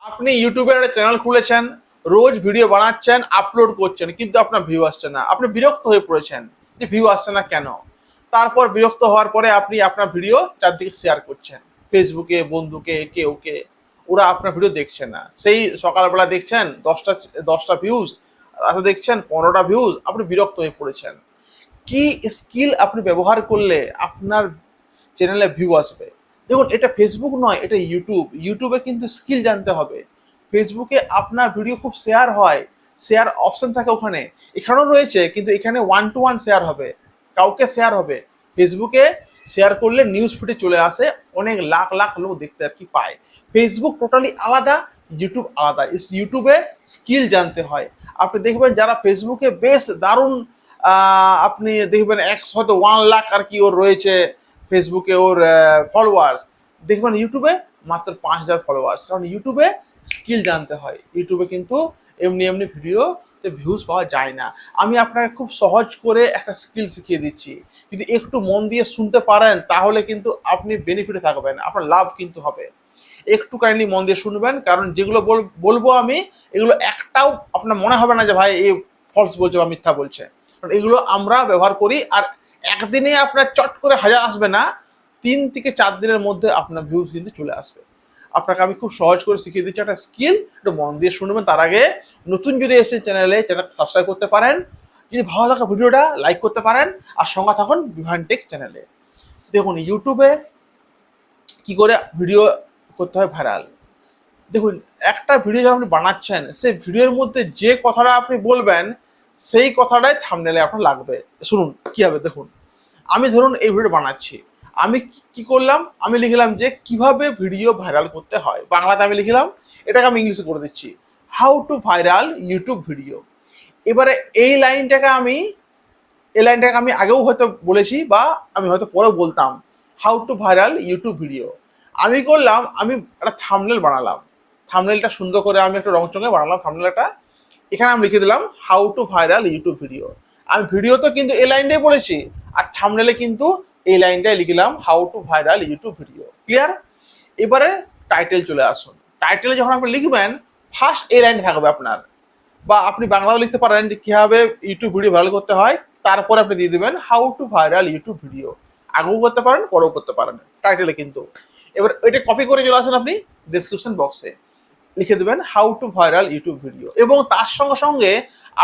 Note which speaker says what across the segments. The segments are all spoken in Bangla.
Speaker 1: আপনি ইউটিউবের একটা চ্যানেল খুলেছেন, রোজ ভিডিও বানাচ্ছেন, আপলোড করছেন, কিন্তু আপনার ভিউ আসছে না। আপনি বিরক্ত হয়ে পড়েছেন যে ভিউ আসছে না কেন। তারপর বিরক্ত হওয়ার পরে আপনি আপনার ভিডিও চারদিকে শেয়ার করছেন, ফেসবুকে বন্ধুকে, ওকে, ওরা আপনার ভিডিও দেখছে না। সেই সকালবেলা দেখছেন 10টা ভিউজ, রাতে দেখছেন 15টা ভিউজ, আপনি বিরক্ত হয়ে পড়েছেন। কি স্কিল আপনি ব্যবহার করলে আপনার চ্যানেলে ভিউ আসবে? দেখুন, এটা ফেসবুক নয়, এটা ইউটিউবে কিন্তু স্কিল জানতে হবে। ফেসবুকে আপনার ভিডিও খুব শেয়ার হয়, শেয়ার অপশন থাকে ওখানে, এখানেও রয়েছে, কিন্তু এখানে 1 to 1 শেয়ার হবে, কাউকে শেয়ার হবে। ফেসবুকে শেয়ার করলে নিউজ ফিডে চলে আসে, অনেক লাখ লাখ লোক দেখতে আর কি পায়। ফেসবুক টোটালি আলাদা, ইউটিউব আলাদা। ইউটিউবে স্কিল জানতে হয়। আপনি দেখবেন যারা ফেসবুকে বেশ দারুণ, আপনি দেখবেন হয়তো 1 লাখ আর কি ওর রয়েছে ফেসবুকে, ওর ফলোয়ার্স, দেখবেন ইউটিউবে মাত্র 5,000 ফলোয়ার্স। কারণ ইউটিউবে স্কিল জানতে হয়। ইউটিউবে কিন্তু এমনি এমনি ভিডিওতে ভিউজ পাওয়া যায় না। আমি আপনাকে খুব সহজ করে একটা স্কিল শিখিয়ে দিচ্ছি, যদি একটু মন দিয়ে শুনতে পারেন তাহলে কিন্তু আপনি বেনিফিটে থাকবেন, আপনার লাভ কিন্তু হবে। একটু কাইন্ডলি মন দিয়ে শুনবেন, কারণ যেগুলো বলবো আমি, এগুলো একটাও আপনার মনে হবে না যে ভাই এই ফলস বলছে বা মিথ্যা বলছে। কারণ এগুলো আমরা ব্যবহার করি, আর একদিনে আপনার চট করে 1000 আসবে না, 3 থেকে 4 দিনের মধ্যে আপনার ভিউজ কিন্তু চলে আসবে। আপনাকে আমি খুব সহজ করে শিখিয়ে দিচ্ছি একটা স্কিল, একটু মন দিয়ে শুনবেন। তার আগে নতুন যদি এসে চ্যানেলটা সাবস্ক্রাইব করতে পারেন, যদি ভালো লাগে ভিডিওটা লাইক করতে পারেন, আর সঙ্গে থাকুন বিভান টেক চ্যানেলে। দেখুন, ইউটিউবে কি করে ভিডিও করতে হয় ভাইরাল। দেখুন, একটা ভিডিও যখন আপনি বানাচ্ছেন, সেই ভিডিওর মধ্যে যে কথাটা আপনি বলবেন সেই কথাটাই থাম্বনেলে আপনার লাগবে। শুনুন কি হবে। দেখুন, আমি ধরুন এই ভিডিও বানাচ্ছি, আমি কি করলাম, আমি লিখলাম যে কিভাবে ভিডিও ভাইরাল করতে হয়, বাংলাতে আমি লিখলাম, এটাকে আমি ইংলিশে করে দিচ্ছি, how to viral YouTube video. এবারে এই লাইনটাকে আমি আগেও হয়তো বলেছি, বা আমি হয়তো পরেও বলতাম, how to viral YouTube video. আমি করলাম, আমি একটা থাম্বনেল বানালাম, থাম্বনেলটা সুন্দর করে আমি একটা রংচঙে বানালাম থাম্বনেলটা। এখানে আমি লিখে দিলাম how to viral YouTube video. আমি ভিডিও তো কিন্তু এই লাইনটাই বলেছি, আর থাম্বনেলে কিন্তু এই লাইনটাই লিখলাম, how to viral YouTube video. Clear? এবারে টাইটেল চলে আসুন। টাইটেলে যখন আপনি লিখবেন, ফার্স্ট এই লাইন থাকবে আপনার, বা আপনি বাংলাও লিখতে পারেন যে কিভাবে ইউটিউব ভিডিও ভাইরাল করতে হয়, তারপরে আপনি দিয়ে দেবেন how to viral YouTube video. আগেও করতে পারেন, পরেও করতে পারেন টাইটেলে কিন্তু। এবার এটা কপি করে চলে আসেন আপনি ডেসক্রিপশন বক্সে, লিখে দেবেন how to viral YouTube video, এবং তার সঙ্গে সঙ্গে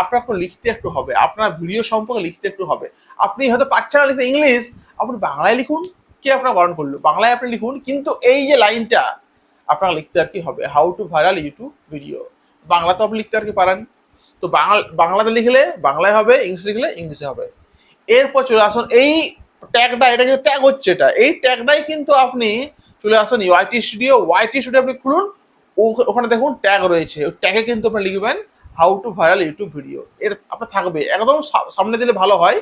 Speaker 1: আপনাকে লিখতে একটু হবে, আপনার ভিডিও সম্পর্কে লিখতে একটু হবে। আপনি হয়তো পাচ্ছেন না লিখতে ইংলিশ, আপনি বাংলায় লিখুন, কে আপনার বারণ করলো, বাংলায় আপনি লিখুন, কিন্তু এই যে লাইনটা আপনার লিখতে আর কি হবে, how to viral YouTube video. বাংলাতে আপনি লিখতে আর কি পারেন, তো বাংলাতে লিখলে বাংলায় হবে, ইংলিশ লিখলে ইংলিশে হবে। এরপর চলে আসুন এই ট্যাগটা, এটা কিন্তু ট্যাগ হচ্ছে, এটা এই ট্যাগটাই কিন্তু আপনি চলে আসুন ওয়াইটি স্টুডিও আপনি খুলুন, ওখানে দেখুন ট্যাগ রয়েছে, ওই ট্যাগে কিন্তু আপনি লিখবেন how to viral YouTube video. এর আপনার থাকবে, একদম সামনে দিলে ভালো হয়,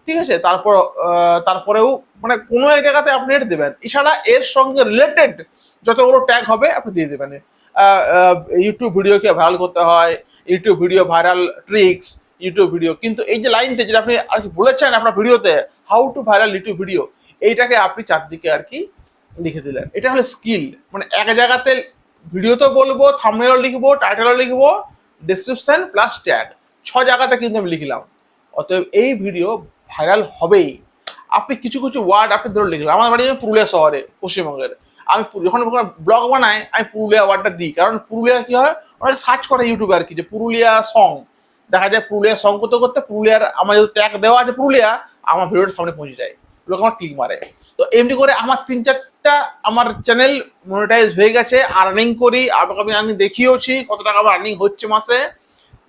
Speaker 1: ঠিক আছে? তারপরেও মানে কোনো এক জায়গাতে আপনি এটা দেবেন, এছাড়া এর সঙ্গে রিলেটেড যতগুলো ট্যাগ হবে আপনি দিয়ে দেবেন। ইউটিউব ভিডিওকে ভাইরাল করতে হয়, YouTube video viral tricks, YouTube video, কিন্তু এই যে লাইনটা যেটা আপনি আর কি বলেছেন আপনার ভিডিওতে, how to viral YouTube video, এইটাকে আপনি চারদিকে আর কি লিখে দিলেন। এটা হলো স্কিল। মানে এক জায়গাতে ভিডিওতে বলবো, থাম্বনেলও লিখবো, টাইটেলও লিখবো, ডেসক্রিপশন প্লাস ট্যাগ, 6 জায়গাতে কিন্তু আমি লিখলাম। অতএব এই ভিডিও ভাইরাল হবেই। আপনি কিছু কিছু ওয়ার্ড আপনি ধরে লিখলেন, আমার বাড়ি পুরুলিয়া শহরে, পশ্চিমবঙ্গের, আমি যখন ব্লগ বানাই আমি পুরুলিয়া ওয়ার্ডটা দিই, কারণ পুরুলিয়া কি হয়, অনেক সার্চ করে ইউটিউবে আর কি, যে পুরুলিয়া সং, দেখা যায় পুরুলিয়া সং করতে করতে পুরুলিয়ার আমার যদি ট্যাগ দেওয়া আছে পুরুলিয়া, আমার ভিডিওটা সামনে পৌঁছে যায়, লোক আমার ক্লিক মারে। তো এমনি করে আমার 3-4টা আমার চ্যানেল মনিটাইজ হয়ে গেছে, আর্নিং করি, আমি আর্নিং দেখিয়েওছি কত টাকা আমার আর্নিং হচ্ছে মাসে।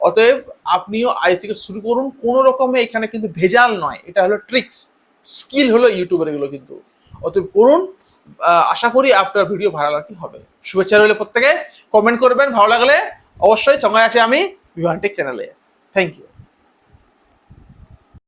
Speaker 1: অতএব আপনিও আজ থেকে শুরু করুন, কোনো রকমে এখানে কিন্তু ভেজাল নয়, এটা হলো ট্রিক্স, স্কিল হলো ইউটিউবের এগুলো কিন্তু। অতএব করুন, আশা করি আপনার ভিডিও ভাইরাল আর কি হবে। শুভেচ্ছা রইলে প্রত্যেকে, কমেন্ট করবেন ভালো লাগলে, অবশ্যই সঙ্গে আছে আমি বিভান টেক চ্যানেলে। Thank you.